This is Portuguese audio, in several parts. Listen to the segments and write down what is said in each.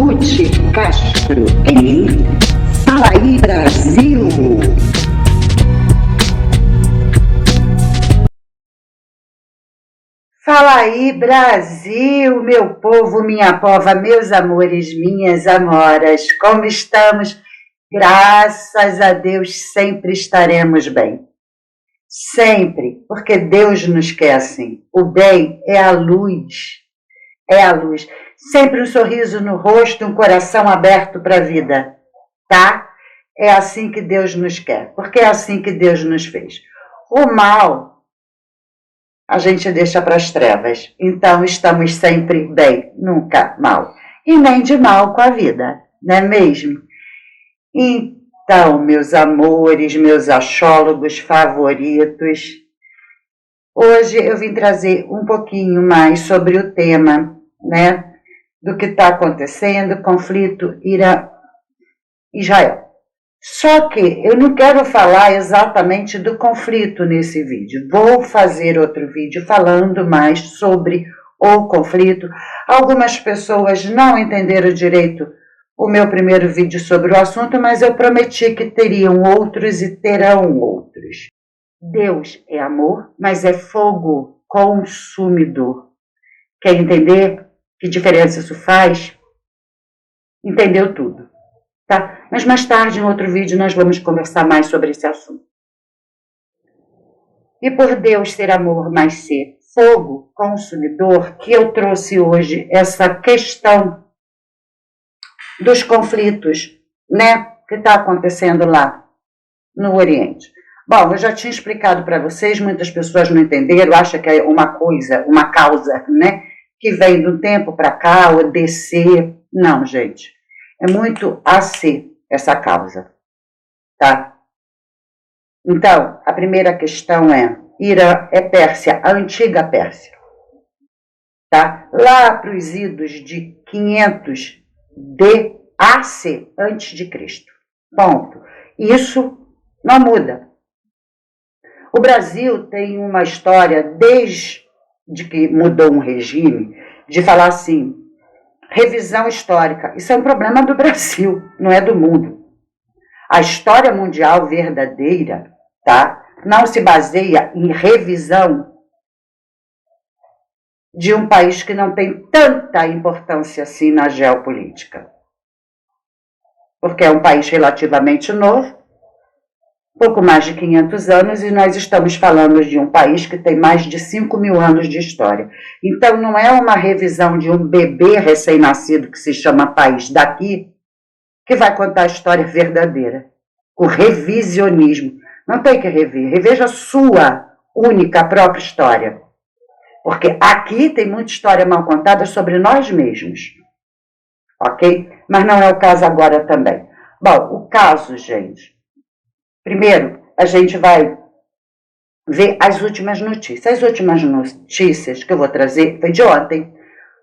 Ruth Castro em Fala aí Brasil. Fala aí Brasil, meu povo, minha pova, meus amores, minhas amoras, como estamos? Graças a Deus sempre estaremos bem. Sempre, porque Deus nos quer assim. O bem é a luz, é a luz. Sempre um sorriso no rosto, um coração aberto para a vida, tá? É assim que Deus nos quer, porque é assim que Deus nos fez. O mal, a gente deixa para as trevas. Então, estamos sempre bem, nunca mal. E nem de mal com a vida, não é mesmo? Então, meus amores, meus astrólogos favoritos, hoje eu vim trazer um pouquinho mais sobre o tema, né, do que está acontecendo, conflito Irã-Israel. Só que eu não quero falar exatamente do conflito nesse vídeo. Vou fazer outro vídeo falando mais sobre o conflito. Algumas pessoas não entenderam direito o meu primeiro vídeo sobre o assunto, mas eu prometi que teriam outros e terão outros. Deus é amor, mas é fogo consumidor. Quer entender que diferença isso faz? Entendeu tudo, tá? Mas mais tarde, em outro vídeo, nós vamos conversar mais sobre esse assunto. E por Deus ser amor, mas ser fogo consumidor, que eu trouxe hoje essa questão dos conflitos, né, que está acontecendo lá no Oriente. Bom, eu já tinha explicado para vocês, muitas pessoas não entenderam, acham que é uma coisa, uma causa, né, que vem de um tempo para cá, ou descer. Não, gente, é muito AC essa causa, tá? Então, a primeira questão é, Irã é Pérsia, a antiga Pérsia, tá? Lá para os idos de 500 AC antes de Cristo. Ponto. Isso não muda. O Brasil tem uma história, desde que mudou um regime, de falar assim, revisão histórica. Isso é um problema do Brasil, não é do mundo. A história mundial verdadeira, tá, não se baseia em revisão de um país que não tem tanta importância assim na geopolítica. Porque é um país relativamente novo, pouco mais de 500 anos, e nós estamos falando de um país que tem mais de 5.000 anos de história. Então, não é uma revisão de um bebê recém-nascido que se chama país daqui, que vai contar a história verdadeira. O revisionismo. Não tem que rever. Reveja a sua única própria história. Porque aqui tem muita história mal contada sobre nós mesmos. Ok? Mas não é o caso agora também. Bom, o caso, gente. Primeiro, a gente vai ver as últimas notícias. As últimas notícias que eu vou trazer foi de ontem,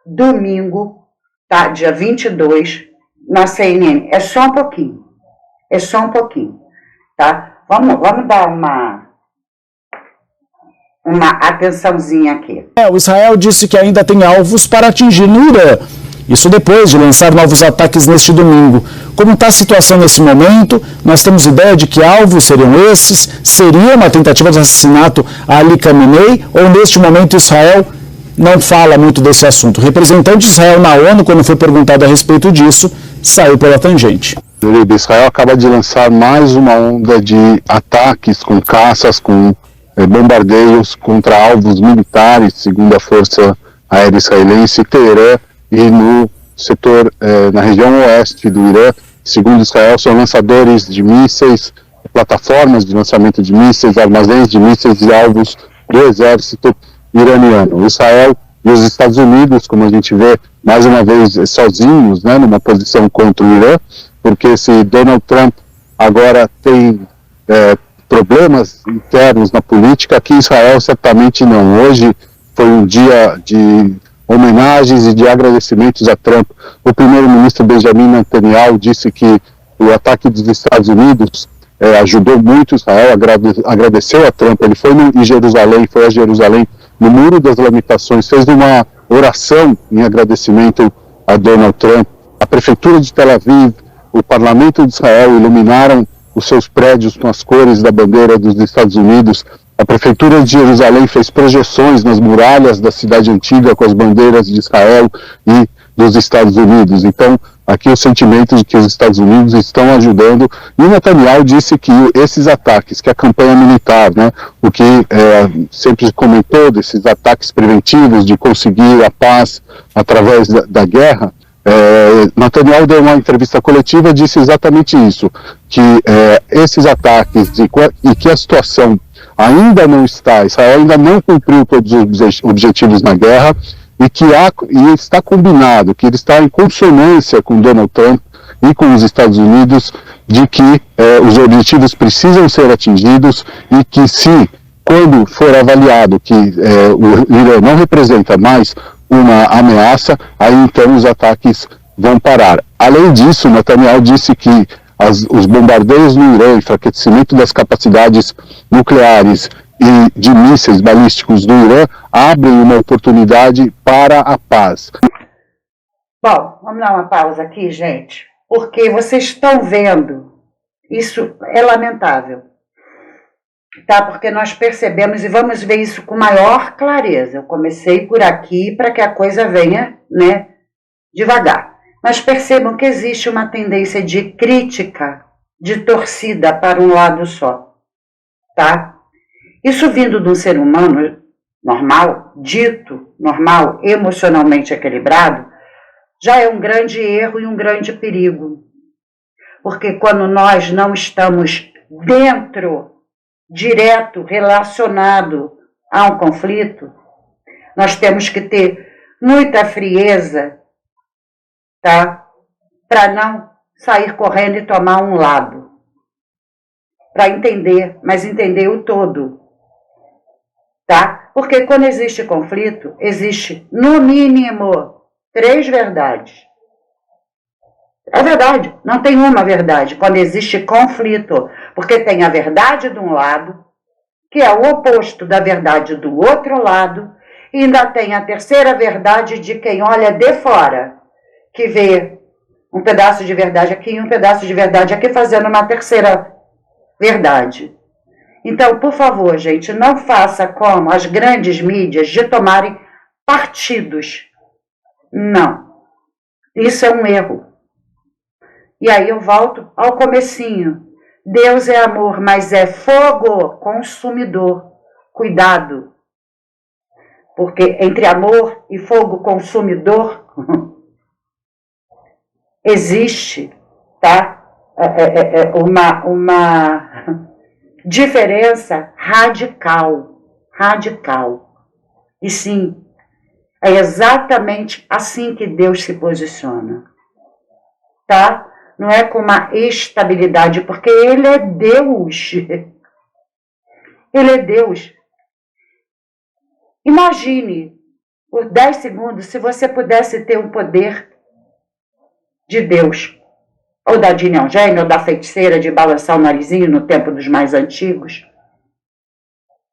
domingo, tá? Dia 22, na CNN. É só um pouquinho. É só um pouquinho, tá? Vamos dar uma atençãozinha aqui. O Israel disse que ainda tem alvos para atingir no Irã. Isso depois de lançar novos ataques neste domingo. Como está a situação nesse momento? Nós temos ideia de que alvos seriam esses? Seria uma tentativa de assassinato a Ali Khamenei? Ou neste momento Israel não fala muito desse assunto? O representante de Israel na ONU, quando foi perguntado a respeito disso, saiu pela tangente. Israel acaba de lançar mais uma onda de ataques com caças, com bombardeios contra alvos militares, segundo a Força Aérea Israelense, Teherã, e no setor, na região oeste do Irã, segundo Israel, são lançadores de mísseis, plataformas de lançamento de mísseis, armazéns de mísseis e alvos do exército iraniano. Israel e os Estados Unidos, como a gente vê, mais uma vez sozinhos, né, numa posição contra o Irã, porque se Donald Trump agora tem problemas internos na política, aqui em Israel certamente não. Hoje foi um dia de homenagens e de agradecimentos a Trump. O primeiro-ministro Benjamin Netanyahu disse que o ataque dos Estados Unidos ajudou muito Israel, agradeceu a Trump. Ele foi a Jerusalém, no Muro das Lamentações, fez uma oração em agradecimento a Donald Trump, a a prefeitura de Tel Aviv, o parlamento de Israel iluminaram os seus prédios com as cores da bandeira dos Estados Unidos. A prefeitura de Jerusalém fez projeções nas muralhas da cidade antiga com as bandeiras de Israel e dos Estados Unidos. Então, aqui o sentimento de que os Estados Unidos estão ajudando. E o Netanyahu disse que esses ataques, que a campanha militar, né, o que sempre comentou desses ataques preventivos, de conseguir a paz através da guerra, Netanyahu deu uma entrevista coletiva e disse exatamente isso, que esses ataques e que a situação ainda não está, Israel ainda não cumpriu todos os objetivos na guerra, e que está combinado, que ele está em consonância com Donald Trump e com os Estados Unidos, de que os objetivos precisam ser atingidos e que se, quando for avaliado que o Irã não representa mais uma ameaça, aí então os ataques vão parar. Além disso, Netanyahu disse que os bombardeios no Irã, enfraquecimento das capacidades nucleares e de mísseis balísticos do Irã abrem uma oportunidade para a paz. Bom, vamos dar uma pausa aqui, gente, porque vocês estão vendo, isso é lamentável, tá? Porque nós percebemos e vamos ver isso com maior clareza. Eu comecei por aqui para que a coisa venha, né, devagar. Mas percebam que existe uma tendência de crítica, de torcida para um lado só, tá? Isso vindo de um ser humano normal, dito normal, emocionalmente equilibrado, já é um grande erro e um grande perigo. Porque quando nós não estamos dentro, direto, relacionado a um conflito, nós temos que ter muita frieza, tá? Para não sair correndo e tomar um lado. Para entender, mas entender o todo. Tá? Porque quando existe conflito, existe, no mínimo, 3 verdades. É verdade, não tem uma verdade quando existe conflito. Porque tem a verdade de um lado, que é o oposto da verdade do outro lado, e ainda tem a terceira verdade de quem olha de fora, que vê um pedaço de verdade aqui e um pedaço de verdade aqui, fazendo uma terceira verdade. Então, por favor, gente, não faça como as grandes mídias de tomarem partidos. Não. Isso é um erro. E aí eu volto ao comecinho. Deus é amor, mas é fogo consumidor. Cuidado. Porque entre amor e fogo consumidor existe, tá? Uma diferença radical. E sim, é exatamente assim que Deus se posiciona. Tá? Não é com uma estabilidade, porque Ele é Deus. Ele é Deus. Imagine, por 10 segundos, se você pudesse ter o poder de Deus. Ou da Dina Eugênia, ou da feiticeira de balançar o narizinho no tempo dos mais antigos.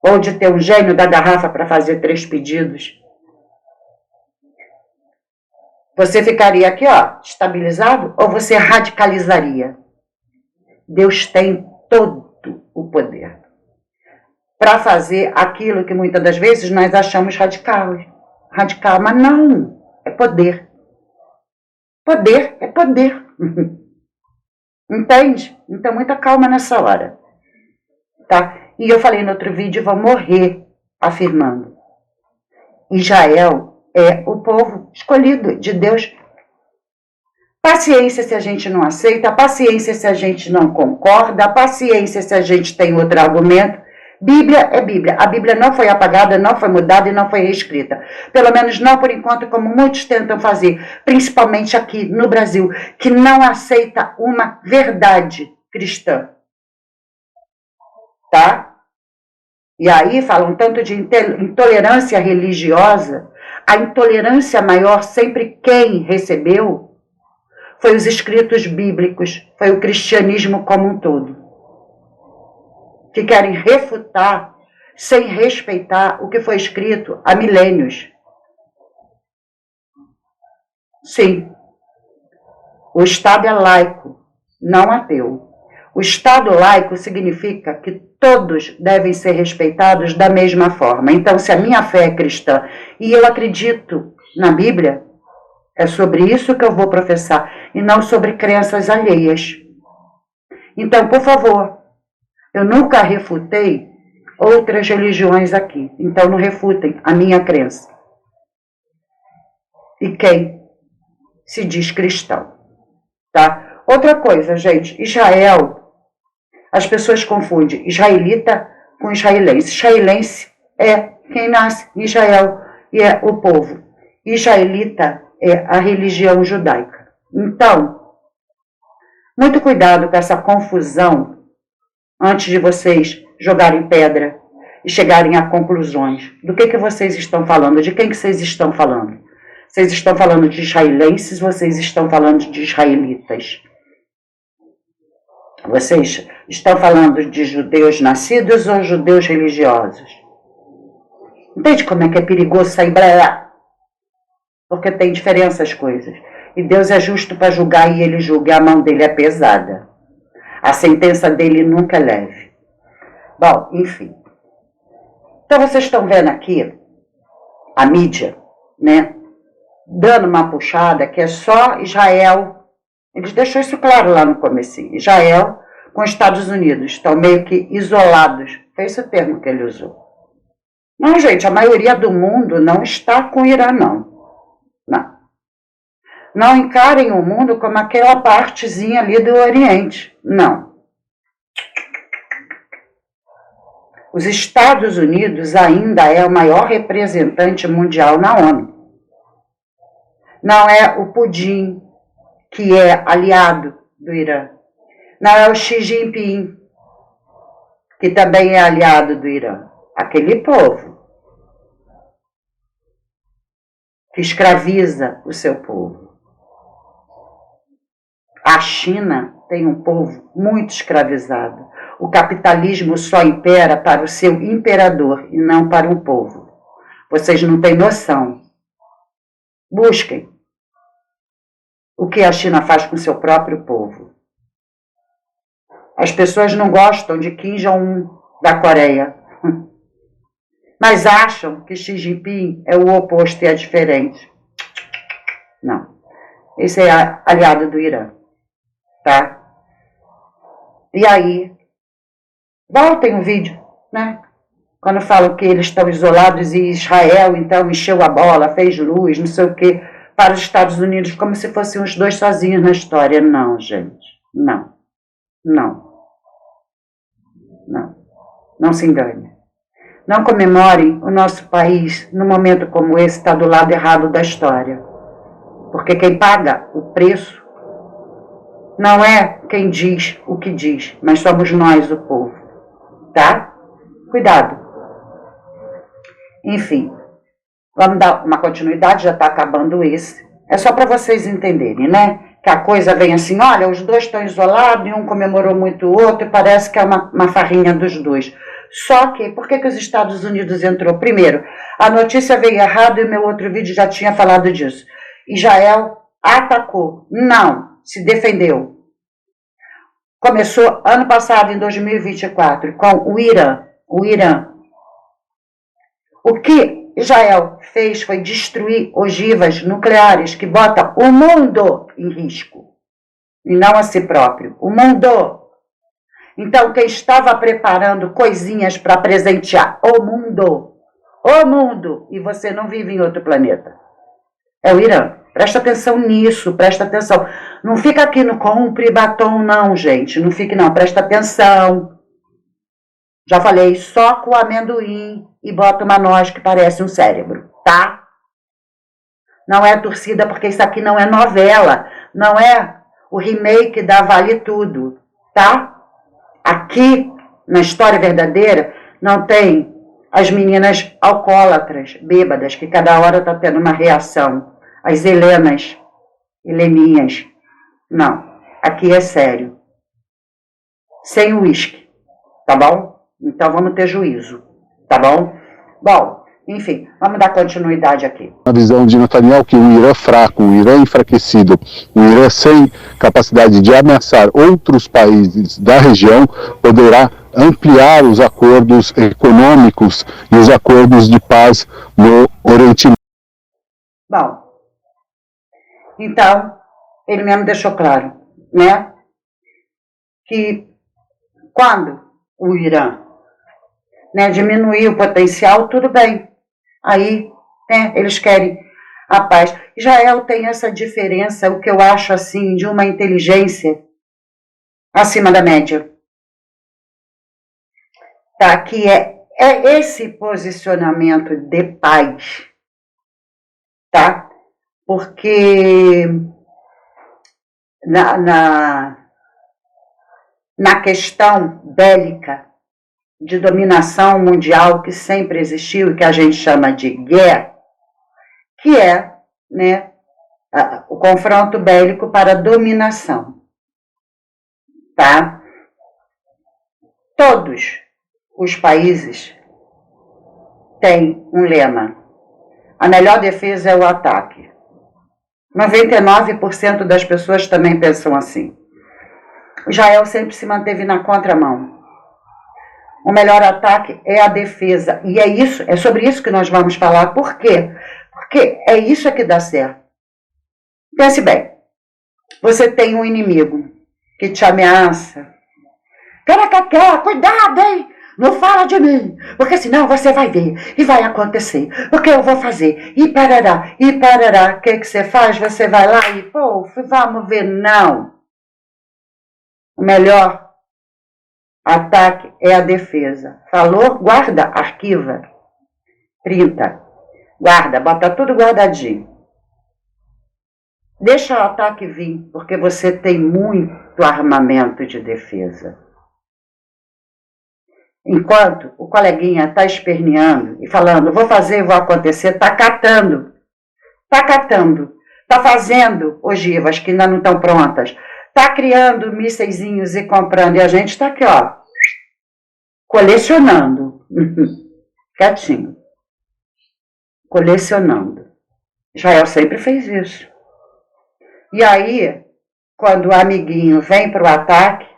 Ou de ter um gênio da garrafa para fazer 3 pedidos. Você ficaria aqui, ó, estabilizado, ou você radicalizaria? Deus tem todo o poder para fazer aquilo que muitas das vezes nós achamos radical, mas não, é poder. Poder é poder. Entende? Então, muita calma nessa hora. Tá? E eu falei no outro vídeo, vou morrer afirmando. Israel é o povo escolhido de Deus. Paciência se a gente não aceita, paciência se a gente não concorda, paciência se a gente tem outro argumento. Bíblia é Bíblia. A Bíblia não foi apagada, não foi mudada e não foi reescrita. Pelo menos não por enquanto, como muitos tentam fazer, principalmente aqui no Brasil, que não aceita uma verdade cristã. Tá? E aí falam tanto de intolerância religiosa. A intolerância maior sempre quem recebeu foi os escritos bíblicos, foi o cristianismo como um todo. Que querem refutar, sem respeitar o que foi escrito há milênios. Sim. O Estado é laico, não ateu. O Estado laico significa que todos devem ser respeitados da mesma forma. Então, se a minha fé é cristã e eu acredito na Bíblia, é sobre isso que eu vou professar e não sobre crenças alheias. Então, por favor, eu nunca refutei outras religiões aqui. Então, não refutem a minha crença. E quem se diz cristão, tá? Outra coisa, gente, Israel, as pessoas confundem israelita com israelense. Israelense é quem nasce em Israel e é o povo. Israelita é a religião judaica. Então, muito cuidado com essa confusão antes de vocês jogarem pedra e chegarem a conclusões. Do que vocês estão falando? De quem que vocês estão falando? Vocês estão falando de israelenses, vocês estão falando de israelitas. Vocês estão falando de judeus nascidos ou judeus religiosos? Entende como é que é perigoso sair brá? Porque tem diferença as coisas. E Deus é justo para julgar e ele julga, e a mão dele é pesada. A sentença dele nunca é leve. Bom, enfim. Então vocês estão vendo aqui a mídia, né? Dando uma puxada que é só Israel. Eles deixou isso claro lá no começo. Israel com os Estados Unidos estão meio que isolados. Foi esse o termo que ele usou. Não, gente, a maioria do mundo não está com o Irã, não. Não. Não encarem o mundo como aquela partezinha ali do Oriente. Não. Os Estados Unidos ainda é o maior representante mundial na ONU. Não é o Putin, que é aliado do Irã. Não é o Xi Jinping, que também é aliado do Irã. Aquele povo que escraviza o seu povo. A China tem um povo muito escravizado. O capitalismo só impera para o seu imperador e não para um povo. Vocês não têm noção. Busquem o que a China faz com o seu próprio povo. As pessoas não gostam de Kim Jong-un da Coreia, mas acham que Xi Jinping é o oposto e é diferente. Não. Esse é aliado do Irã, tá? E aí, voltem o vídeo, né? Quando falam que eles estão isolados e Israel, então, encheu a bola, fez luz, não sei o quê, para os Estados Unidos, como se fossem os dois sozinhos na história. Não, gente. Não. Não. Não. Não se engane. Não comemorem o nosso país, num momento como esse, está do lado errado da história. Porque quem paga o preço não é quem diz o que diz, mas somos nós, o povo. Tá? Cuidado. Enfim, vamos dar uma continuidade, já está acabando esse. É só para vocês entenderem, né? Que a coisa vem assim, olha, os dois estão isolados e um comemorou muito o outro, e parece que é uma farrinha dos dois. Só que, por que os Estados Unidos entrou? Primeiro, a notícia veio errado e o meu outro vídeo já tinha falado disso. Israel atacou. Não, se defendeu. Começou ano passado, em 2024, com o Irã. O que Israel fez foi destruir ogivas nucleares que botam o mundo em risco. E não a si próprio. O mundo. Então, quem estava preparando coisinhas para presentear o mundo, e você não vive em outro planeta, é o Irã. Presta atenção nisso, presta atenção. Não fica aqui no compre batom, não, gente. Não fique, não. Presta atenção. Já falei, soca o amendoim e bota uma noz que parece um cérebro, tá? Não é torcida, porque isso aqui não é novela. Não é o remake da Vale Tudo, tá? Aqui, na história verdadeira, não tem as meninas alcoólatras, bêbadas, que cada hora tá tendo uma reação. As Heleninhas. Não, aqui é sério. Sem uísque, tá bom? Então vamos ter juízo, tá bom? Bom, Enfim, vamos dar continuidade aqui. A visão de Netanyahu que o Irã fraco, o Irã enfraquecido, o Irã sem capacidade de ameaçar outros países da região, poderá ampliar os acordos econômicos e os acordos de paz no Oriente Médio. Bom, então, ele mesmo deixou claro, né, que quando o Irã, né, diminuir o potencial, tudo bem. Aí, né, eles querem a paz. Israel tem essa diferença, o que eu acho assim, de uma inteligência acima da média. Tá? Que é esse posicionamento de paz. Tá? Porque na questão bélica de dominação mundial que sempre existiu e que a gente chama de guerra, que é, né, o confronto bélico para dominação. Tá? Todos os países têm um lema: a melhor defesa é o ataque. 99% das pessoas também pensam assim. Israel sempre se manteve na contramão. O melhor ataque é a defesa. E é sobre isso que nós vamos falar. Por quê? Porque é isso que dá certo. Pense bem. Você tem um inimigo que te ameaça. Caraca, cuidado, hein? Não fala de mim, porque senão você vai ver e vai acontecer. Porque eu vou fazer. E parará. O que você faz? Você vai lá e, pô, vamos ver. Não. O melhor ataque é a defesa. Falou? Guarda, arquiva, printa, guarda, bota tudo guardadinho. Deixa o ataque vir, porque você tem muito armamento de defesa. Enquanto o coleguinha está esperneando e falando, vou fazer, vou acontecer, está catando, está fazendo ogivas que ainda não estão prontas, está criando mísseizinhos e comprando, e a gente está aqui, ó, colecionando, quietinho, colecionando. Israel sempre fez isso. E aí, quando o amiguinho vem para o ataque,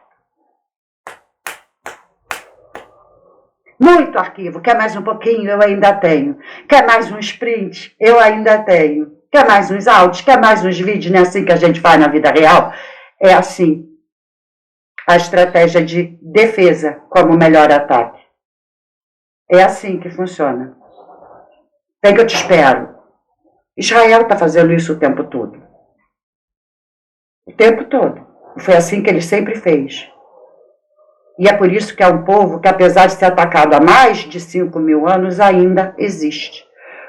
muito arquivo, quer mais um pouquinho? Eu ainda tenho. Quer mais um sprint? Eu ainda tenho. Quer mais uns áudios? Quer mais uns vídeos? Não é assim que a gente faz na vida real? É assim. A estratégia de defesa como melhor ataque. É assim que funciona. Vem que eu te espero. Israel está fazendo isso o tempo todo. O tempo todo. Foi assim que ele sempre fez. E é por isso que é um povo que, apesar de ser atacado há mais de 5.000 anos, ainda existe.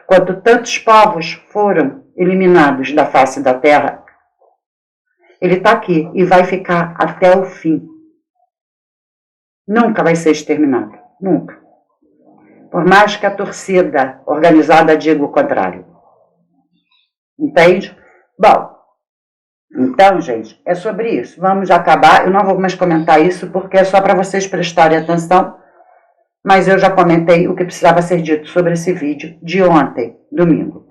Quando tantos povos foram eliminados da face da terra, ele está aqui e vai ficar até o fim. Nunca vai ser exterminado. Nunca. Por mais que a torcida organizada diga o contrário. Entende? Bom, então, gente, é sobre isso. Vamos acabar. Eu não vou mais comentar isso porque é só para vocês prestarem atenção. Mas eu já comentei o que precisava ser dito sobre esse vídeo de ontem, domingo.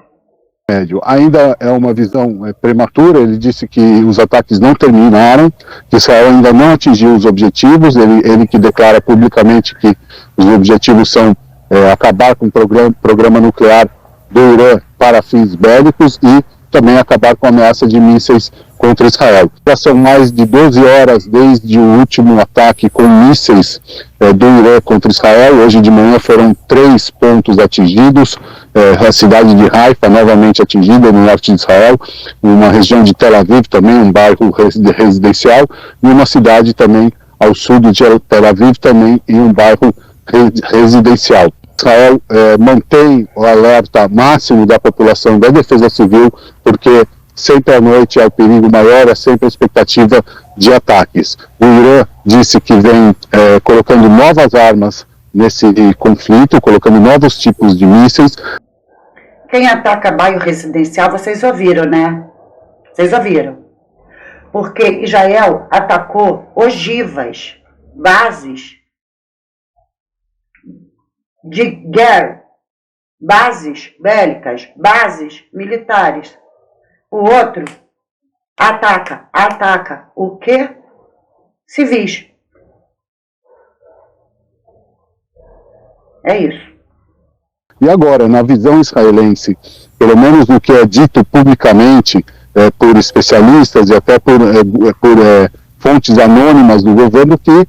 Ainda é uma visão prematura. Ele disse que os ataques não terminaram, que Israel ainda não atingiu os objetivos. Ele que declara publicamente que os objetivos são acabar com o programa nuclear do Irã para fins bélicos e também acabar com a ameaça de mísseis contra Israel. Já são mais de 12 horas desde o último ataque com mísseis do Irã contra Israel. Hoje de manhã foram 3 pontos atingidos. A cidade de Haifa novamente atingida no norte de Israel, uma região de Tel Aviv também, um bairro residencial, e uma cidade também ao sul de Tel Aviv também em um bairro residencial. Israel mantém o alerta máximo da população da defesa civil, porque sempre à noite é o perigo maior, é sempre a expectativa de ataques. O Irã disse que vem colocando novas armas nesse conflito, colocando novos tipos de mísseis. Quem ataca bairro residencial, vocês ouviram, né? Vocês ouviram. Porque Israel atacou ogivas, bases de guerra bases bélicas, bases militares. O outro ataca o quê? Civis. É isso. E agora, na visão israelense, pelo menos no que é dito publicamente por especialistas e até por fontes anônimas do governo, que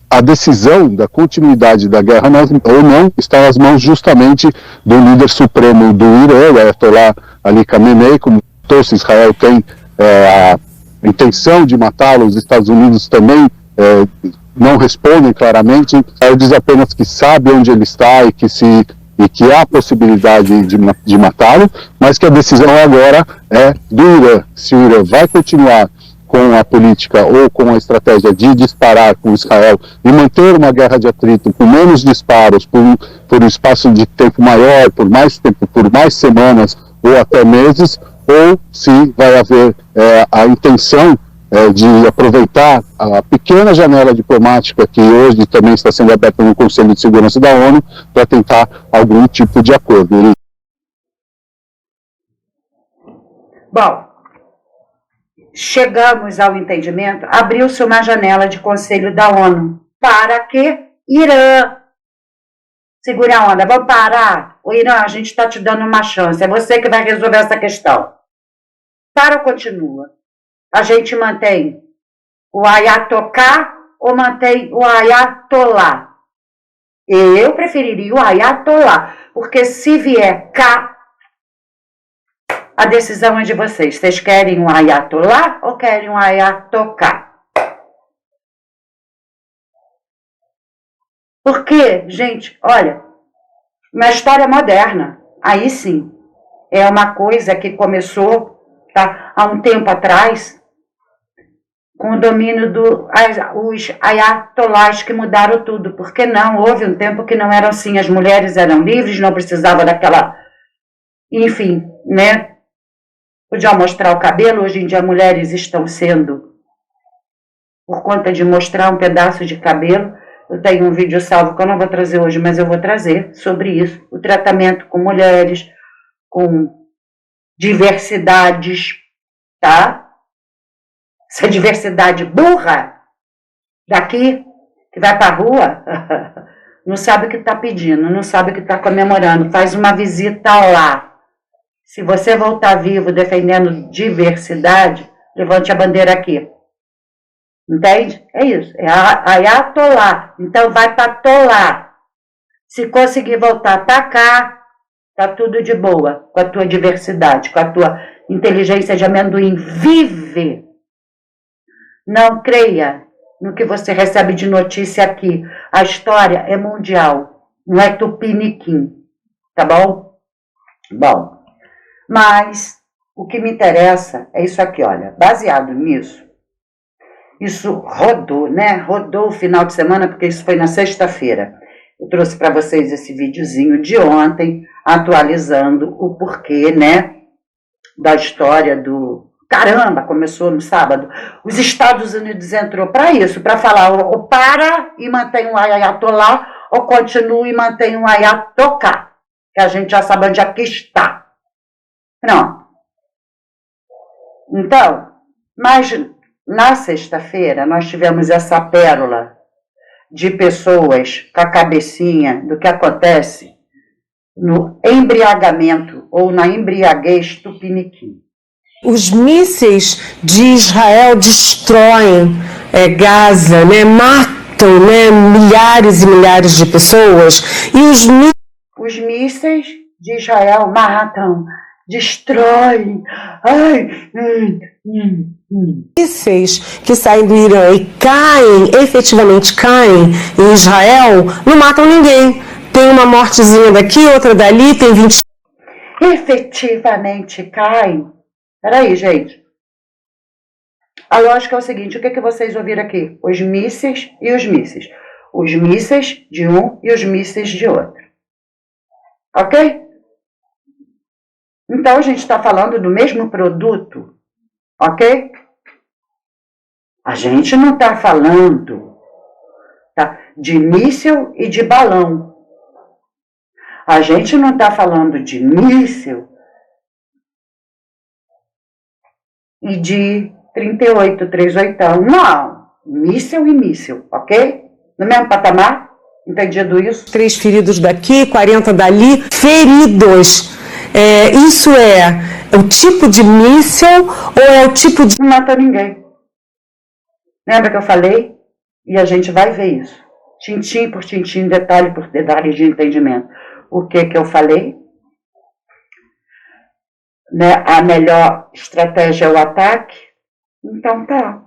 a decisão da continuidade da guerra ou não está nas mãos justamente do líder supremo do Irã, o Ayatollah Ali Khamenei. Como se Israel tem a intenção de matá-lo, os Estados Unidos também não respondem claramente. Ele diz apenas que sabe onde ele está e que há possibilidade de matá-lo, mas que a decisão agora é do Irã. Se o Irã vai continuar com a política ou com a estratégia de disparar com Israel e manter uma guerra de atrito com menos disparos por um espaço de tempo maior, por mais tempo, por mais semanas ou até meses, ou se vai haver a intenção de aproveitar a pequena janela diplomática que hoje também está sendo aberta no Conselho de Segurança da ONU para tentar algum tipo de acordo. Bom, chegamos ao entendimento, abriu-se uma janela de Conselho da ONU. Para que Irã? Segura a onda, vamos parar. O Irã, a gente está te dando uma chance, é você que vai resolver essa questão. Para ou continua? A gente mantém o Ayatollah ou mantém o Ayatollah? Eu preferiria o Ayatollah, porque se vier cá, a decisão é de vocês. Vocês querem um Ayatollah ou querem um Ayatollah? Porque, gente, olha, na história moderna, aí sim, é uma coisa que começou há um tempo atrás, com o domínio dos ayatollahs que mudaram tudo. Porque não, houve um tempo que não era assim, as mulheres eram livres, não precisavam daquela, enfim, né? Podiam mostrar o cabelo, hoje em dia mulheres estão sendo, por conta de mostrar um pedaço de cabelo, eu tenho um vídeo salvo que eu não vou trazer hoje, mas eu vou trazer sobre isso, o tratamento com mulheres, com diversidades, tá? Essa diversidade burra daqui, que vai para a rua, não sabe o que está pedindo, não sabe o que está comemorando, faz uma visita lá. Se você voltar vivo defendendo diversidade, levante a bandeira aqui. Entende? É isso, é Ayatollah. Então vai para Tolá. Se conseguir voltar para cá, tá tudo de boa com a tua diversidade, com a tua inteligência de amendoim. Vive! Não creia no que você recebe de notícia aqui. A história é mundial, não é tupiniquim, tá bom? Bom, mas o que me interessa é isso aqui, olha. Baseado nisso, isso rodou, né? Rodou o final de semana, porque isso foi na sexta-feira. Eu trouxe para vocês esse videozinho de ontem, atualizando o porquê, né, da história do... Caramba, começou no sábado. Os Estados Unidos entrou para isso, para falar ou para e mantém um Ayatollah, ou continua e mantém um Ayatollah, que a gente já sabe onde é que está. Não. Então, mas na sexta-feira nós tivemos essa pérola de pessoas com a cabecinha do que acontece no embriagamento ou na embriaguez tupiniquim. Os mísseis de Israel destroem Gaza, né? Matam, né? Milhares e milhares de pessoas. E os mísseis de Israel matam, destroem. Ai, mísseis que saem do Irã e efetivamente caem em Israel, não matam ninguém. Tem uma mortezinha daqui, outra dali, tem 20... Efetivamente caem. Peraí, gente. A lógica é o seguinte, o que vocês ouviram aqui? Os mísseis e os mísseis. Os mísseis de um e os mísseis de outro. Ok? Então, a gente está falando do mesmo produto. Ok? A gente não está falando, tá, de míssil e de balão. A gente não está falando de míssil e de 38, 38, não. Míssil e míssil, ok? No mesmo patamar? Entendido isso? 3 feridos daqui, 40 dali, feridos. Isso é o tipo de míssil ou é o tipo de... Não mata ninguém. Lembra que eu falei? E a gente vai ver isso. Tintim por tintim, detalhe por detalhe de entendimento. O que eu falei? Né? A melhor estratégia é o ataque? Então tá.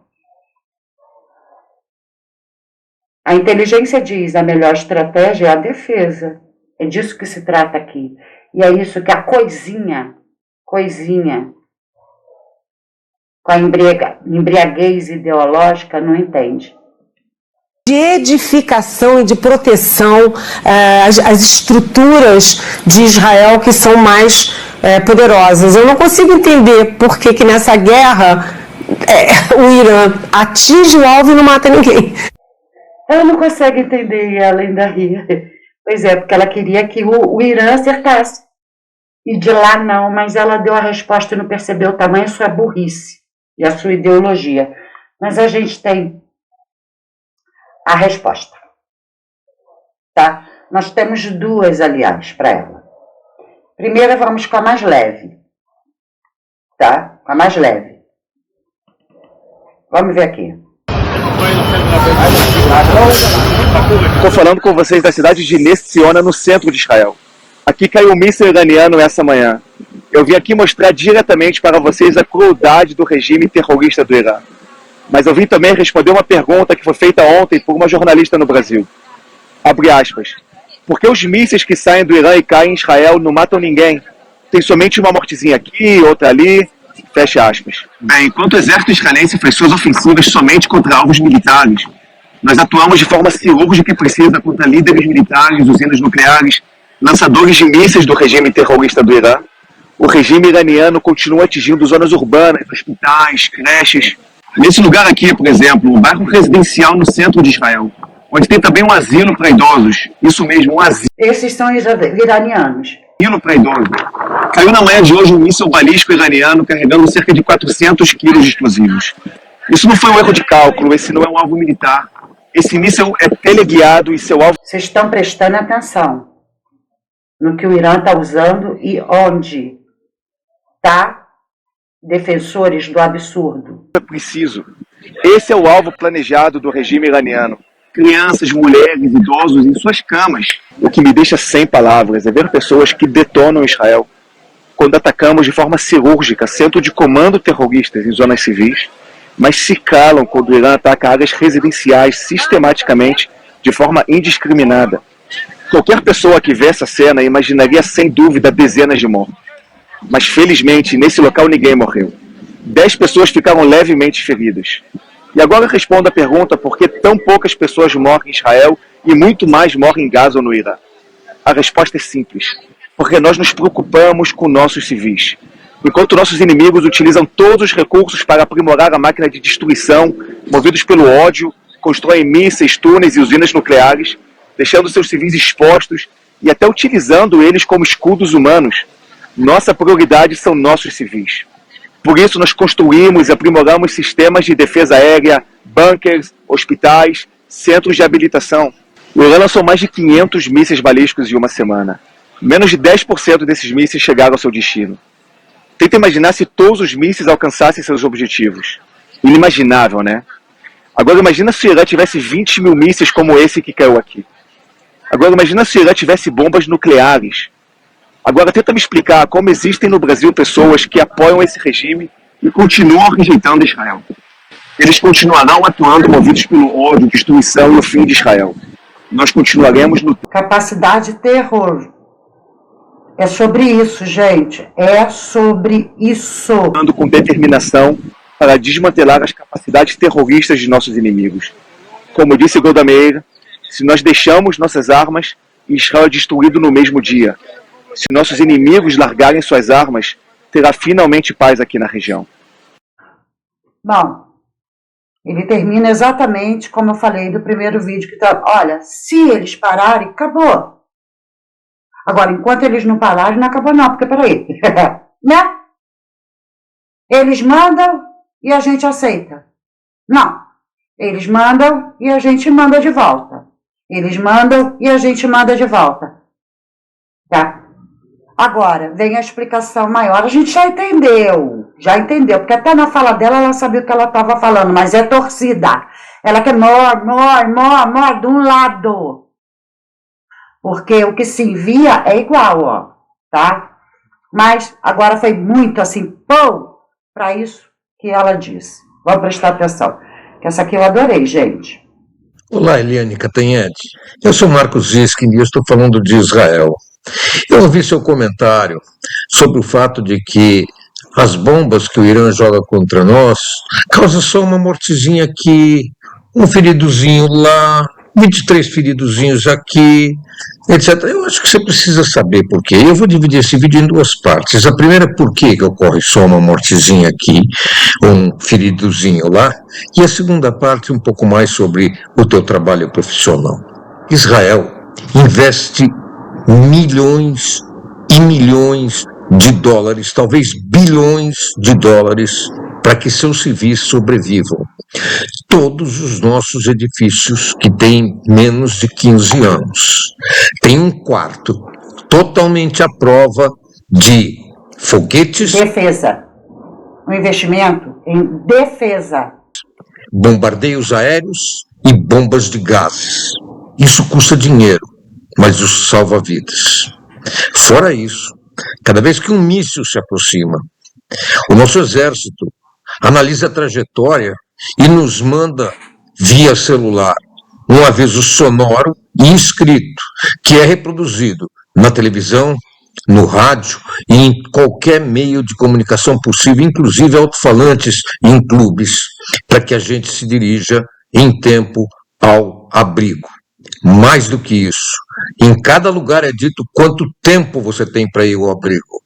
A inteligência diz a melhor estratégia é a defesa. É disso que se trata aqui. E é isso que a coisinha, com a embriaguez ideológica, não entende. De edificação e de proteção as estruturas de Israel que são mais poderosas. Eu não consigo entender por que nessa guerra o Irã atinge o alvo e não mata ninguém. Ela não consegue entender e ela ainda ri. Pois é, porque ela queria que o Irã acertasse. E de lá não, mas ela deu a resposta e não percebeu o tamanho da sua burrice e a sua ideologia. Mas a gente tem a resposta. Tá? Nós temos duas, aliás, para ela. Primeiro, vamos com a mais leve. Tá? Com a mais leve. Vamos ver aqui. Estou falando com vocês da cidade de Ness Tziona, no centro de Israel. Aqui caiu um míssil iraniano essa manhã. Eu vim aqui mostrar diretamente para vocês a crueldade do regime terrorista do Irã. Mas eu vim também responder uma pergunta que foi feita ontem por uma jornalista no Brasil. Abre aspas. Por que os mísseis que saem do Irã e caem em Israel não matam ninguém? Tem somente uma mortezinha aqui, outra ali. Fecha aspas. Bem, enquanto o exército israelense faz suas ofensivas somente contra alvos militares, nós atuamos de forma cirúrgica e precisa contra líderes militares, usinas nucleares, lançadores de mísseis do regime terrorista do Irã. O regime iraniano continua atingindo zonas urbanas, hospitais, creches. Nesse lugar aqui, por exemplo, um bairro residencial no centro de Israel, onde tem também um asilo para idosos. Isso mesmo, um asilo. Esses são iranianos. Para idoso. Caiu na manhã de hoje um míssil balístico iraniano carregando cerca de 400 quilos de explosivos. Isso não foi um erro de cálculo, esse não é um alvo militar. Esse míssil é teleguiado e seu alvo... Vocês estão prestando atenção no que o Irã está usando e onde está defensores do absurdo. É preciso. Esse é o alvo planejado do regime iraniano. Crianças, mulheres, idosos em suas camas. O que me deixa sem palavras é ver pessoas que detonam Israel. Quando atacamos de forma cirúrgica centro de comando terroristas em zonas civis, mas se calam quando o Irã ataca áreas residenciais sistematicamente, de forma indiscriminada. Qualquer pessoa que vê essa cena imaginaria sem dúvida dezenas de mortos. Mas felizmente, nesse local ninguém morreu. 10 pessoas ficaram levemente feridas. E agora eu respondo a pergunta por que tão poucas pessoas morrem em Israel e muito mais morrem em Gaza ou no Irã. A resposta é simples. Porque nós nos preocupamos com nossos civis. Enquanto nossos inimigos utilizam todos os recursos para aprimorar a máquina de destruição, movidos pelo ódio, constroem mísseis, túneis e usinas nucleares, deixando seus civis expostos e até utilizando eles como escudos humanos, nossa prioridade são nossos civis. Por isso nós construímos e aprimoramos sistemas de defesa aérea, bunkers, hospitais, centros de habilitação. O Irã lançou mais de 500 mísseis balísticos em uma semana. Menos de 10% desses mísseis chegaram ao seu destino. Tenta imaginar se todos os mísseis alcançassem seus objetivos. Inimaginável, né? Agora imagina se o Irã tivesse 20 mil mísseis como esse que caiu aqui. Agora imagina se o Irã tivesse bombas nucleares. Agora tenta me explicar como existem no Brasil pessoas que apoiam esse regime e continuam rejeitando Israel. Eles continuarão atuando movidos pelo ódio, destruição e o fim de Israel. Nós continuaremos no... Capacidade de terror. É sobre isso, gente. É sobre isso. Com determinação para desmantelar as capacidades terroristas de nossos inimigos. Como disse Golda Meir, se nós deixamos nossas armas, Israel é destruído no mesmo dia. Se nossos inimigos largarem suas armas, terá finalmente paz aqui na região. Bom, ele termina exatamente como eu falei do primeiro vídeo. Que tá, olha, se eles pararem, acabou. Agora, enquanto eles não pararem, não acabou não, porque peraí, né? Eles mandam e a gente aceita. Não. Eles mandam e a gente manda de volta. Eles mandam e a gente manda de volta. Tá? Agora, vem a explicação maior. A gente já entendeu, porque até na fala dela ela sabia o que ela estava falando, mas é torcida. Ela quer mor de um lado. Porque o que se envia é igual, ó, tá? Mas agora foi muito assim, para isso que ela disse. Vamos prestar atenção, que essa aqui eu adorei, gente. Olá, Eliane Catanhete. Eu sou Marcos Ziskin e eu estou falando de Israel. Eu ouvi seu comentário sobre o fato de que as bombas que o Irã joga contra nós causam só uma mortezinha aqui, um feridozinho lá, 23 feridozinhos aqui, etc. Eu acho que você precisa saber por quê. Eu vou dividir esse vídeo em duas partes. A primeira, por que ocorre só uma mortezinha aqui, um feridozinho lá, e a segunda parte, um pouco mais sobre o teu trabalho profissional. Israel investe milhões e milhões de dólares, talvez bilhões de dólares, para que seus civis sobrevivam. Todos os nossos edifícios que têm menos de 15 anos têm um quarto totalmente à prova de foguetes, Defesa. Um investimento em defesa. bombardeios aéreos e bombas de gases. Isso custa dinheiro, mas isso salva vidas. Fora isso, cada vez que um míssil se aproxima, o nosso exército analisa a trajetória e nos manda via celular um aviso sonoro e escrito, que é reproduzido na televisão, no rádio e em qualquer meio de comunicação possível, inclusive alto-falantes em clubes, para que a gente se dirija em tempo ao abrigo. Mais do que isso, em cada lugar é dito quanto tempo você tem para ir ao abrigo.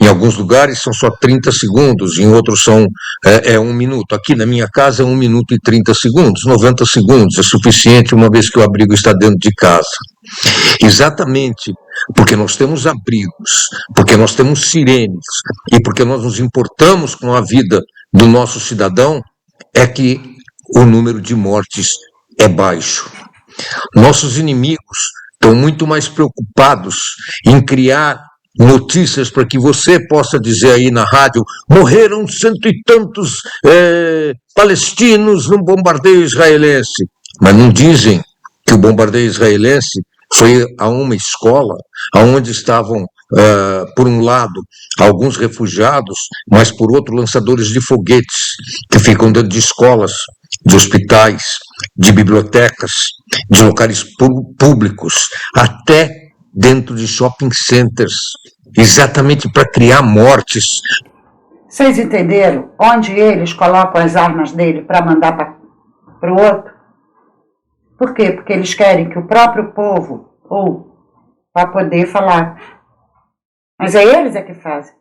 Em alguns lugares são só 30 segundos, em outros são 1 minuto. Aqui na minha casa é 1 minuto e 30 segundos, 90 segundos é suficiente uma vez que o abrigo está dentro de casa. Exatamente porque nós temos abrigos, porque nós temos sirenes e porque nós nos importamos com a vida do nosso cidadão, é que o número de mortes é baixo. Nossos inimigos estão muito mais preocupados em criar notícias para que você possa dizer aí na rádio: morreram 100 e tantos palestinos num bombardeio israelense. Mas não dizem que o bombardeio israelense foi a uma escola, onde estavam, por um lado, alguns refugiados, mas por outro, lançadores de foguetes, que ficam dentro de escolas, de hospitais, de bibliotecas, de locais públicos, até dentro de shopping centers, exatamente para criar mortes. Vocês entenderam onde eles colocam as armas dele para mandar para o outro? Por quê? Porque eles querem que o próprio povo, ou para poder falar. Mas é eles que fazem.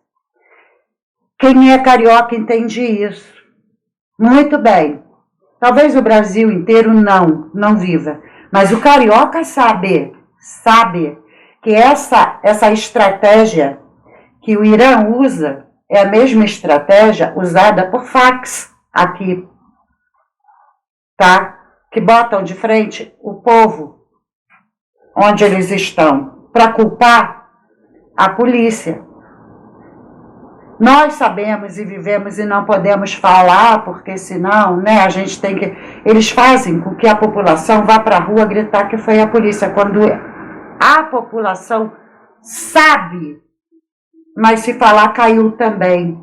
Quem é carioca entende isso. Muito bem. Talvez o Brasil inteiro não viva. Mas o carioca sabe que essa estratégia que o Irã usa é a mesma estratégia usada por fax aqui, tá? Que botam de frente o povo onde eles estão para culpar a polícia. Nós sabemos e vivemos e não podemos falar, porque senão, né, a gente tem que... Eles fazem com que a população vá para a rua gritar que foi a polícia, quando a população sabe, mas se falar caiu também.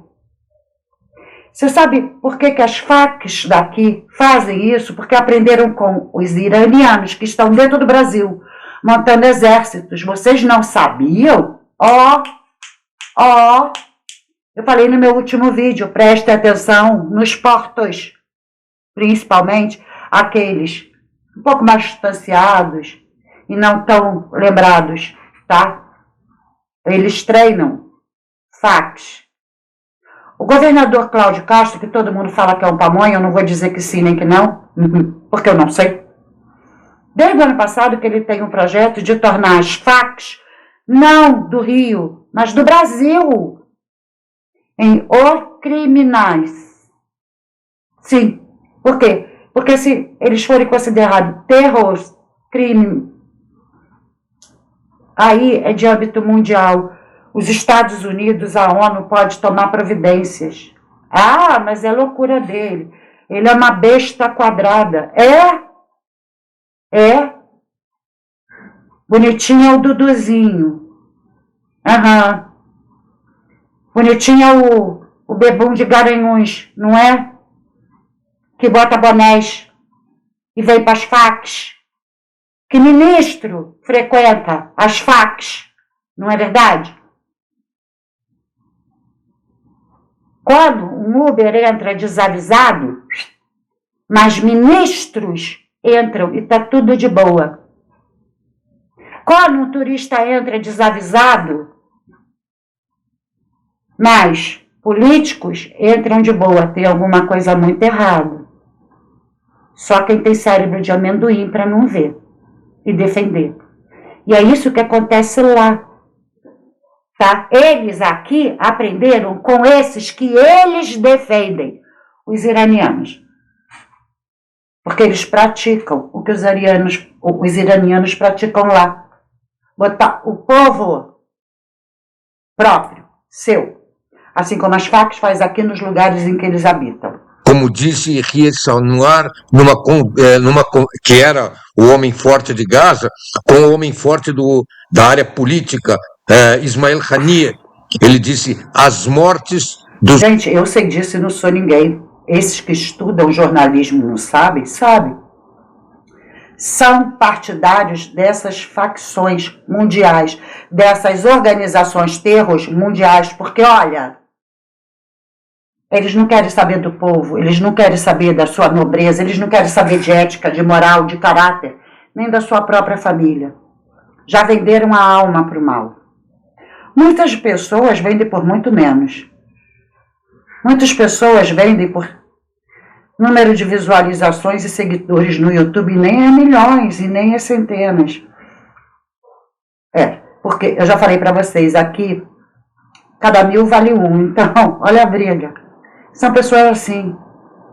Você sabe por que as facs daqui fazem isso? Porque aprenderam com os iranianos que estão dentro do Brasil, montando exércitos. Vocês não sabiam? Eu falei no meu último vídeo, preste atenção nos portos, principalmente aqueles um pouco mais distanciados e não tão lembrados, tá? Eles treinam facs. O governador Cláudio Castro, que todo mundo fala que é um pamonha, eu não vou dizer que sim nem que não, porque eu não sei. Desde o ano passado que ele tem um projeto de tornar as facs não do Rio, mas do Brasil, em os criminais. Sim, por quê? Porque se eles forem considerados crime, aí é de âmbito mundial. Os Estados Unidos, a ONU pode tomar providências. Ah, mas é loucura dele. Ele é uma besta quadrada. É. Bonitinho é o Duduzinho. Aham. Bonitinho é o bebum de Garanhuns, não é? Que bota bonés e vem para as facs. Que ministro frequenta as facs, não é verdade? Quando um Uber entra desavisado, mas ministros entram e está tudo de boa. Quando um turista entra desavisado, mas políticos entram de boa. Tem alguma coisa muito errada. Só quem tem cérebro de amendoim para não ver e defender. E é isso que acontece lá. Tá? Eles aqui aprenderam com esses que eles defendem, os iranianos. Porque eles praticam o que os iranianos praticam lá. Botar o povo próprio, seu. Assim como as FARC faz aqui nos lugares em que eles habitam. Como disse Yahya Sinwar, que era o homem forte de Gaza, com o homem forte da área política, Ismail Haniyeh, ele disse, as mortes dos... Gente, eu sei disso e não sou ninguém. Esses que estudam jornalismo não sabem? Sabem. São partidários dessas facções mundiais, dessas organizações terros mundiais, porque, olha, eles não querem saber do povo, eles não querem saber da sua nobreza, eles não querem saber de ética, de moral, de caráter, nem da sua própria família. Já venderam a alma para o mal. Muitas pessoas vendem por muito menos. Muitas pessoas vendem por número de visualizações e seguidores no YouTube, nem é milhões e nem é centenas. Porque eu já falei para vocês, aqui cada 1000 vale 1, então olha a briga. São pessoas assim,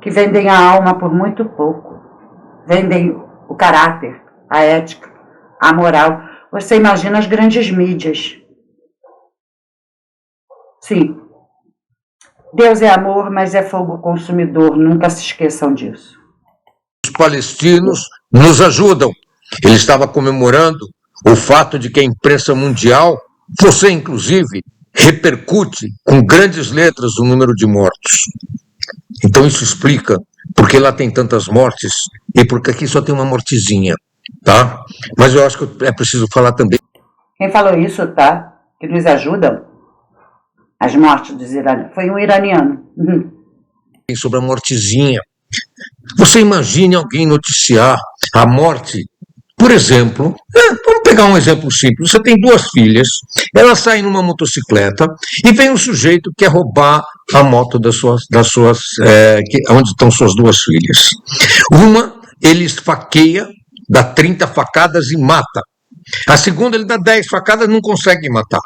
que vendem a alma por muito pouco. Vendem o caráter, a ética, a moral. Você imagina as grandes mídias. Sim. Deus é amor, mas é fogo consumidor. Nunca se esqueçam disso. Os palestinos nos ajudam. Ele estava comemorando o fato de que a imprensa mundial, você inclusive, repercute com grandes letras o número de mortos. Então isso explica porque lá tem tantas mortes e porque aqui só tem uma mortezinha, tá? Mas eu acho que é preciso falar também. Quem falou isso, tá? Que nos ajudam? As mortes dos iranianos. Foi um iraniano. Sobre a mortezinha. Você imagine alguém noticiar a morte, por exemplo, vamos pegar um exemplo simples, você tem 2 filhas, elas saem numa motocicleta e vem um sujeito que quer roubar a moto onde estão suas 2 filhas. Uma, ele esfaqueia, dá 30 facadas e mata. A segunda, ele dá 10 facadas e não consegue matar.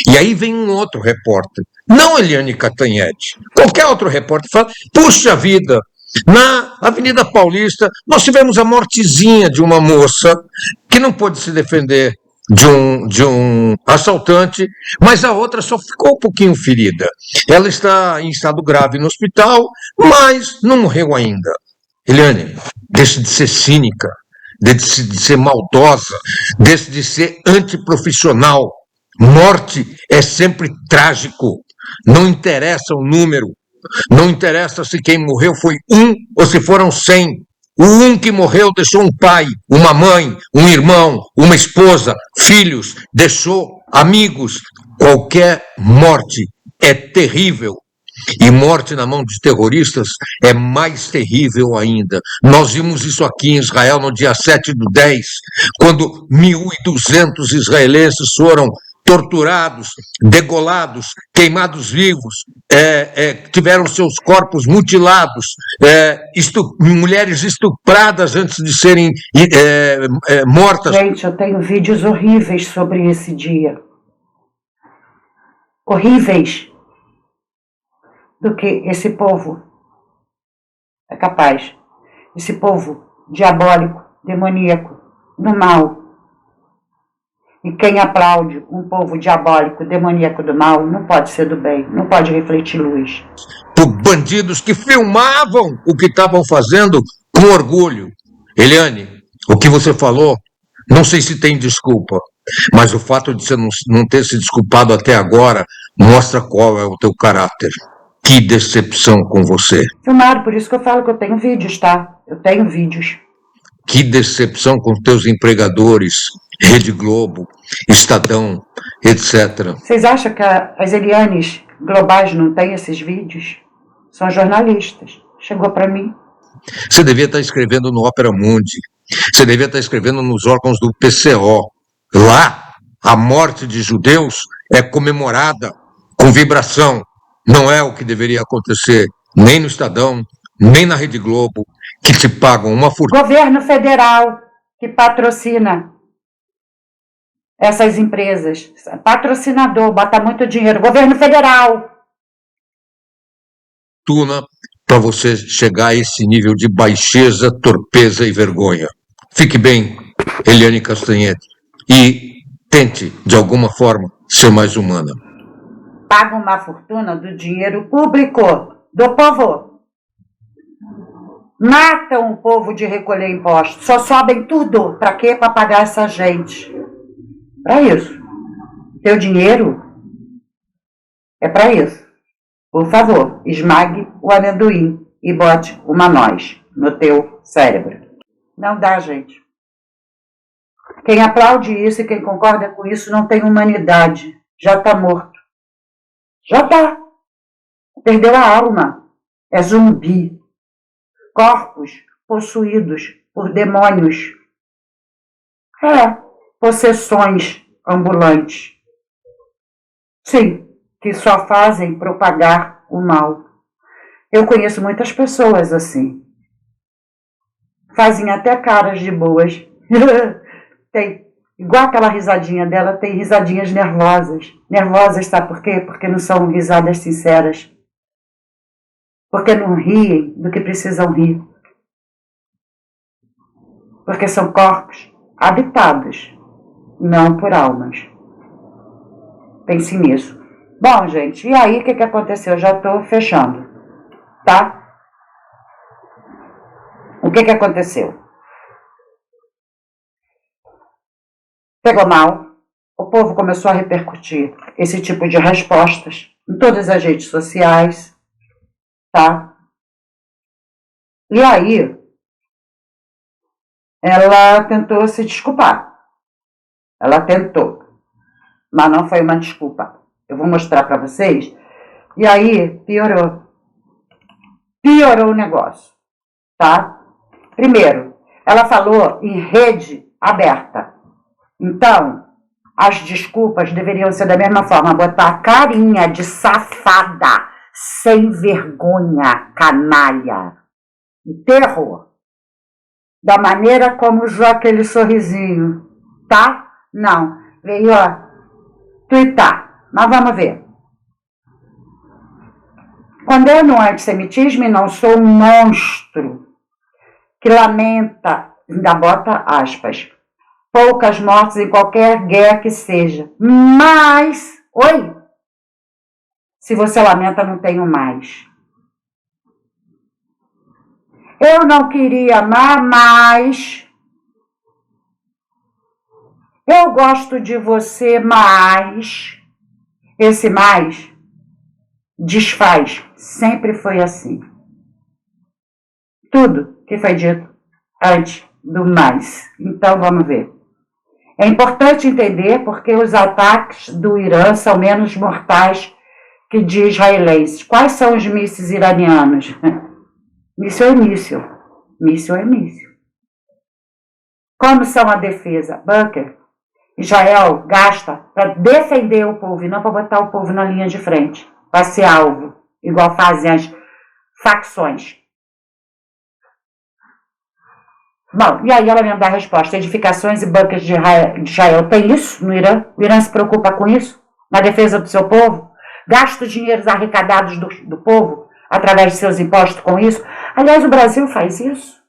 E aí vem um outro repórter, não Eliane Cantanhede, qualquer outro repórter fala, puxa vida, na Avenida Paulista nós tivemos a mortezinha de uma moça que não pôde se defender de um assaltante, mas a outra só ficou um pouquinho ferida. Ela está em estado grave no hospital, mas não morreu ainda. Eliane, deixe de ser cínica, deixe de ser maldosa, deixe de ser antiprofissional. Morte é sempre trágico, não interessa o número, não interessa se quem morreu foi 1 ou se foram 100. O 1 que morreu deixou um pai, uma mãe, um irmão, uma esposa, filhos, deixou amigos. Qualquer morte é terrível. E morte na mão de terroristas é mais terrível ainda. Nós vimos isso aqui em Israel no dia 7/10, quando 1.200 israelenses foram torturados, degolados, queimados vivos, tiveram seus corpos mutilados, mulheres estupradas antes de serem mortas. Gente, eu tenho vídeos horríveis sobre esse dia. Horríveis. Do que esse povo é capaz. Esse povo diabólico, demoníaco, do mal. E quem aplaude um povo diabólico, demoníaco do mal, não pode ser do bem, não pode refletir luz. Por bandidos que filmavam o que estavam fazendo com orgulho. Eliane, o que você falou, não sei se tem desculpa, mas o fato de você não ter se desculpado até agora mostra qual é o teu caráter. Que decepção com você. Filmaram, por isso que eu falo que eu tenho vídeos, tá? Eu tenho vídeos. Que decepção com teus empregadores, Rede Globo, Estadão, etc. Vocês acham que as Elianes globais não têm esses vídeos? São jornalistas. Chegou para mim. Você devia estar escrevendo no Opera Mundi. Você devia estar escrevendo nos órgãos do PCO. Lá, a morte de judeus é comemorada com vibração. Não é o que deveria acontecer nem no Estadão, nem na Rede Globo, que te pagam uma fortuna. Governo federal que patrocina essas empresas. Patrocinador, bota muito dinheiro. Governo federal. Para você chegar a esse nível de baixeza, torpeza e vergonha. Fique bem, Eliane Castanhete, e tente, de alguma forma, ser mais humana. Paga uma fortuna do dinheiro público, do povo. Matam o povo de recolher impostos. Só sobem tudo. Para quê? Para pagar essa gente. Para isso. Teu dinheiro é para isso. Por favor, esmague o amendoim e bote uma noz no teu cérebro. Não dá, gente. Quem aplaude isso e quem concorda com isso não tem humanidade. Já está morto. Já está. Perdeu a alma. É zumbi. Corpos possuídos por demônios. Possessões ambulantes. Sim, que só fazem propagar o mal. Eu conheço muitas pessoas assim. Fazem até caras de boas. Tem, igual aquela risadinha dela, tem risadinhas nervosas. Nervosas, sabe por quê? Porque não são risadas sinceras. Porque não riem do que precisam rir. Porque são corpos habitados, não por almas. Pense nisso. Bom, gente, e aí o que aconteceu? Já estou fechando, tá? O que aconteceu? Pegou mal, o povo começou a repercutir esse tipo de respostas em todas as redes sociais, tá? E aí, ela tentou se desculpar. Ela tentou, mas não foi uma desculpa. Eu vou mostrar para vocês. E aí, piorou. Piorou o negócio, tá? Primeiro, ela falou em rede aberta. Então, as desculpas deveriam ser da mesma forma. Botar a carinha de safada, sem vergonha, canalha. E terror. Da maneira como usou aquele sorrisinho, tá? Não. Veio, tuitar. Mas vamos ver. Condeno o antissemitismo e não sou um monstro que lamenta, ainda bota aspas, poucas mortes em qualquer guerra que seja. Mas, se você lamenta, não tenho mais. Eu não queria amar mais. Eu gosto de você mais. Esse mais desfaz. Sempre foi assim. Tudo que foi dito antes do mais. Então vamos ver. É importante entender porque os ataques do Irã são menos mortais que de israelenses. Quais são os mísseis iranianos? Míssil é míssil. Míssil é míssil. Como são a defesa? Bunker. Israel gasta para defender o povo e não para botar o povo na linha de frente, para ser alvo. igual fazem as facções. Bom, e aí ela me dá a resposta: edificações e bunkers de Israel. Tem isso no Irã? O Irã se preocupa com isso? Na defesa do seu povo? Gasta os dinheiros arrecadados do povo através de seus impostos com isso? Aliás, o Brasil faz isso.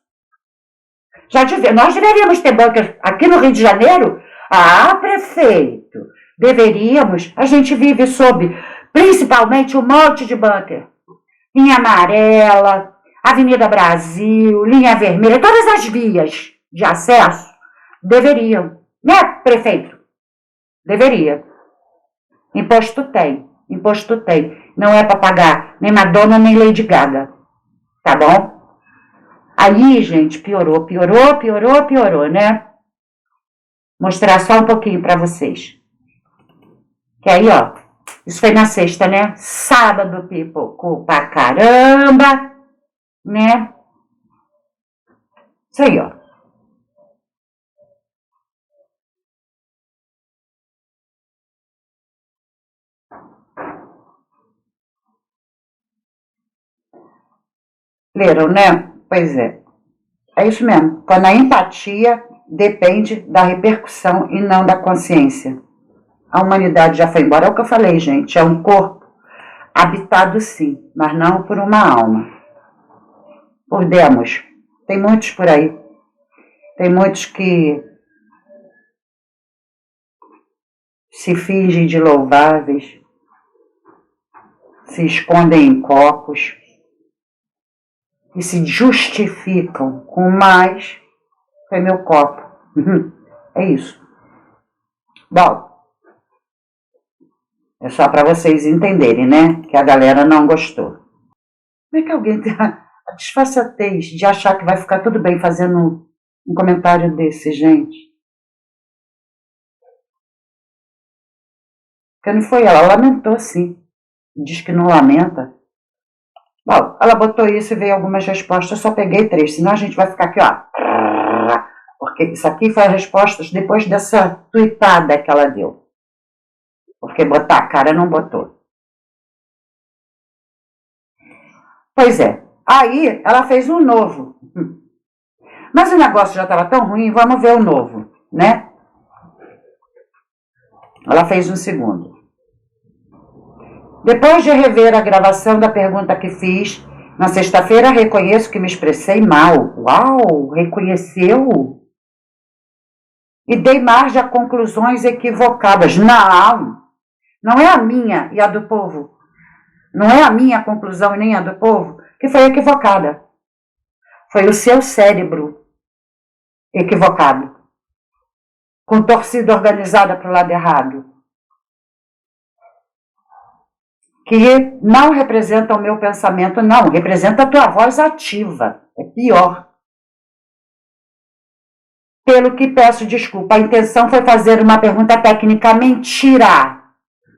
Nós deveríamos ter bunkers aqui no Rio de Janeiro? Ah, prefeito, deveríamos. A gente vive sob, principalmente, um monte de bunker. Linha amarela, Avenida Brasil, linha vermelha, todas as vias de acesso deveriam. Né, prefeito? Deveria. Imposto tem. Não é para pagar nem Madonna nem Lady Gaga. Tá bom? Aí, gente, piorou, né? Mostrar só um pouquinho para vocês. Que aí, ó, isso foi na sexta, né? Sábado, pipocou pra caramba, né? Isso aí, ó. Leram, né? Pois é. É isso mesmo. Quando a empatia depende da repercussão e não da consciência. A humanidade já foi embora. É o que eu falei, gente. É um corpo habitado, sim, mas não por uma alma. Por demos. Tem muitos por aí. Tem muitos que se fingem de louváveis, se escondem em copos e se justificam com mais foi meu copo. É isso. Bom, é só para vocês entenderem, né? Que a galera não gostou. Como é que alguém tem a disfarçatez de achar que vai ficar tudo bem fazendo um comentário desse, gente? Porque não foi ela lamentou, sim. Diz que não lamenta. Bom, ela botou isso e veio algumas respostas, eu só peguei 3, senão a gente vai ficar aqui, ó. Porque isso aqui foi as respostas depois dessa tuitada que ela deu. Porque botar a cara não botou. Pois é, aí ela fez um novo. Mas o negócio já estava tão ruim, vamos ver o novo, né? Ela fez um segundo. Depois de rever a gravação da pergunta que fiz, na sexta-feira reconheço que me expressei mal. Uau, reconheceu? E dei margem a conclusões equivocadas. Não é a minha e a do povo. Não é a minha conclusão e nem a do povo que foi equivocada. Foi o seu cérebro equivocado, com torcida organizada para o lado errado, que não representa o meu pensamento, não, representa a tua voz ativa, é pior. Pelo que peço desculpa, a intenção foi fazer uma pergunta técnica.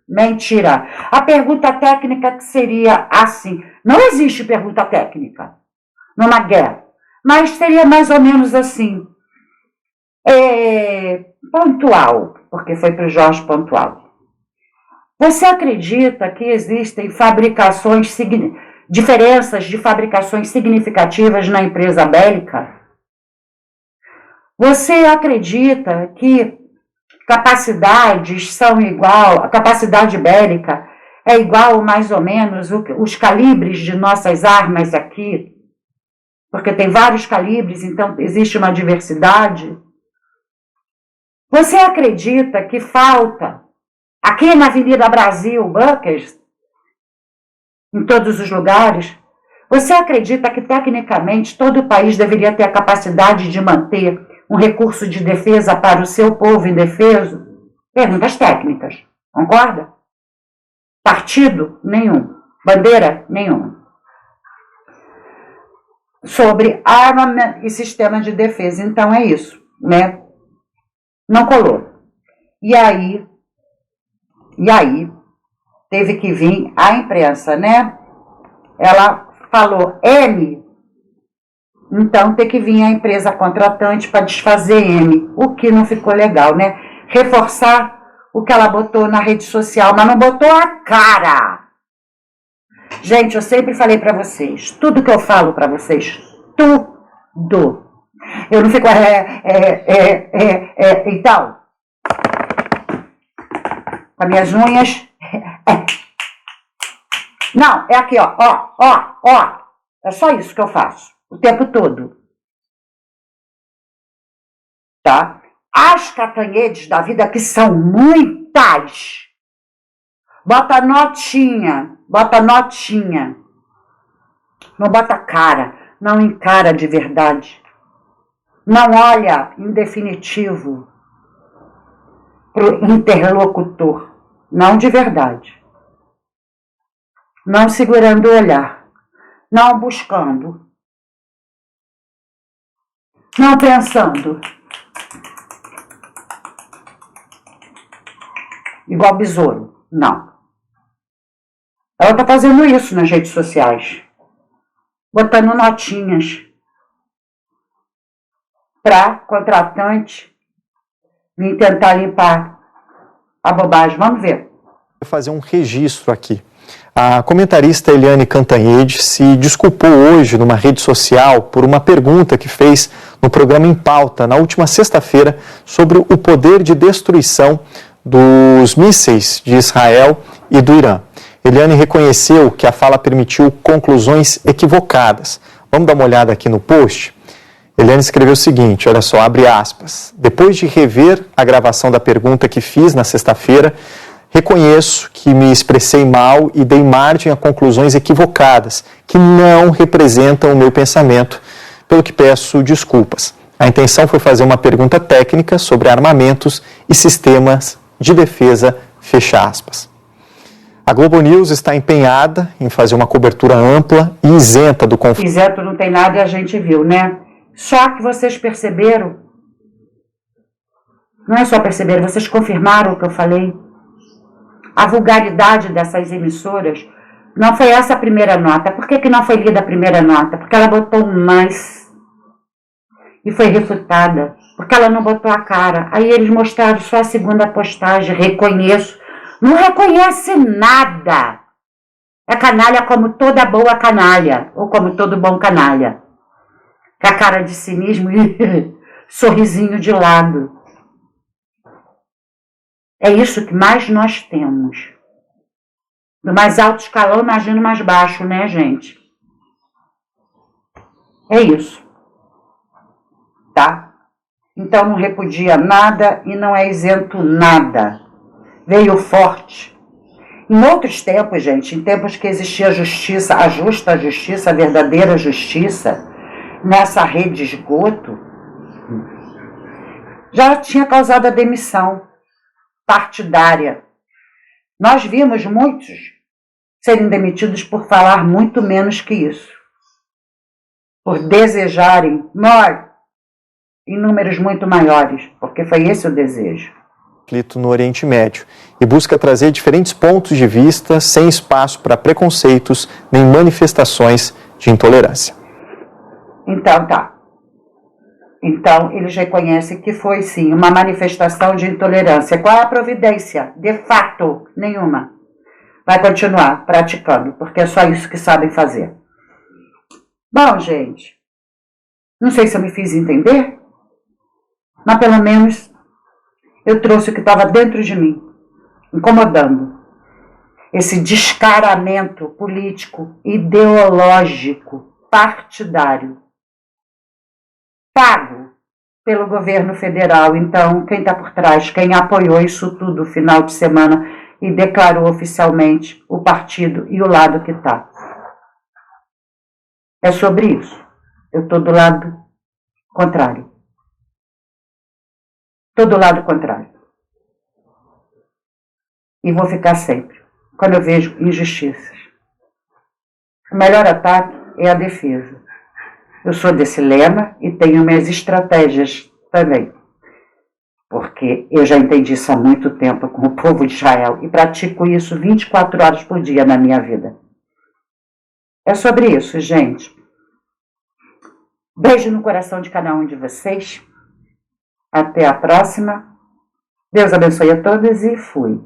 Mentira. A pergunta técnica que seria assim, não existe pergunta técnica numa guerra, mas seria mais ou menos assim, pontual, porque foi para o Jorge pontual. Você acredita que existem diferenças de fabricações significativas na empresa bélica? Você acredita que capacidades são igual, a capacidade bélica é igual mais ou menos os calibres de nossas armas aqui? Porque tem vários calibres, então existe uma diversidade. Você acredita que falta aqui na Avenida Brasil, bunkers, em todos os lugares? Você acredita que, tecnicamente, todo o país deveria ter a capacidade de manter um recurso de defesa para o seu povo indefeso? Perguntas técnicas, concorda? Partido? Nenhum. Bandeira? Nenhuma. Sobre arma e sistema de defesa. Então é isso, né? Não colou. E aí teve que vir a imprensa, né? Ela falou M, então tem que vir a empresa contratante para desfazer M, o que não ficou legal, né? Reforçar o que ela botou na rede social, mas não botou a cara. Gente, eu sempre falei para vocês, tudo que eu falo para vocês, tudo. Eu não fico e tal. Com as minhas unhas. Não, é aqui, ó. É só isso que eu faço, o tempo todo. Tá? As catanhedes da vida, que são muitas, bota notinha. Não bota cara, não encara de verdade. Não olha, em definitivo, pro interlocutor. Não de verdade. Não segurando o olhar. Não buscando. Não pensando. Igual besouro. Não. Ela está fazendo isso nas redes sociais. Botando notinhas para contratante vir tentar limpar a bobagem. Vamos ver. Vou fazer um registro aqui. A comentarista Eliane Cantanhede se desculpou hoje numa rede social por uma pergunta que fez no programa Em Pauta, na última sexta-feira, sobre o poder de destruição dos mísseis de Israel e do Irã. Eliane reconheceu que a fala permitiu conclusões equivocadas. Vamos dar uma olhada aqui no post? Eliane escreveu o seguinte, olha só, abre aspas. Depois de rever a gravação da pergunta que fiz na sexta-feira, reconheço que me expressei mal e dei margem a conclusões equivocadas, que não representam o meu pensamento, pelo que peço desculpas. A intenção foi fazer uma pergunta técnica sobre armamentos e sistemas de defesa, fecha aspas. A Globo News está empenhada em fazer uma cobertura ampla e isenta do conflito. Isento não tem nada e a gente viu, né? Só que vocês perceberam, não é só perceberam, vocês confirmaram o que eu falei. A vulgaridade dessas emissoras não foi essa a primeira nota. Por que não foi lida a primeira nota? Porque ela botou mais e foi refutada. Porque ela não botou a cara. Aí eles mostraram só a segunda postagem. Reconheço. Não reconhece nada. É canalha como toda boa canalha. Ou como todo bom canalha. Com a cara de cinismo e sorrisinho de lado. É isso que mais nós temos. Do mais alto escalão, imagina o mais baixo, né, gente? É isso. Tá? Então não repudia nada e não é isento nada. Veio forte. Em outros tempos, gente, em tempos que existia justiça, a justa justiça, a verdadeira justiça, nessa rede de esgoto, já tinha causado a demissão partidária. Nós vimos muitos serem demitidos por falar muito menos que isso. Por desejarem em números muito maiores, porque foi esse o desejo. Conflito no Oriente Médio e busca trazer diferentes pontos de vista sem espaço para preconceitos nem manifestações de intolerância. Então tá. Então, eles reconhecem que foi, sim, uma manifestação de intolerância. Qual é a providência? De fato, nenhuma. Vai continuar praticando, porque é só isso que sabem fazer. Bom, gente, não sei se eu me fiz entender, mas pelo menos eu trouxe o que estava dentro de mim, incomodando. Esse descaramento político, ideológico, partidário, pago pelo governo federal. Então, quem está por trás, quem apoiou isso tudo no final de semana e declarou oficialmente o partido e o lado que está. É sobre isso. Eu estou do lado contrário. Estou do lado contrário. E vou ficar sempre, quando eu vejo injustiças. O melhor ataque é a defesa. Eu sou desse lema e tenho minhas estratégias também. Porque eu já entendi isso há muito tempo com o povo de Israel e pratico isso 24 horas por dia na minha vida. É sobre isso, gente. Beijo no coração de cada um de vocês. Até a próxima. Deus abençoe a todos e fui.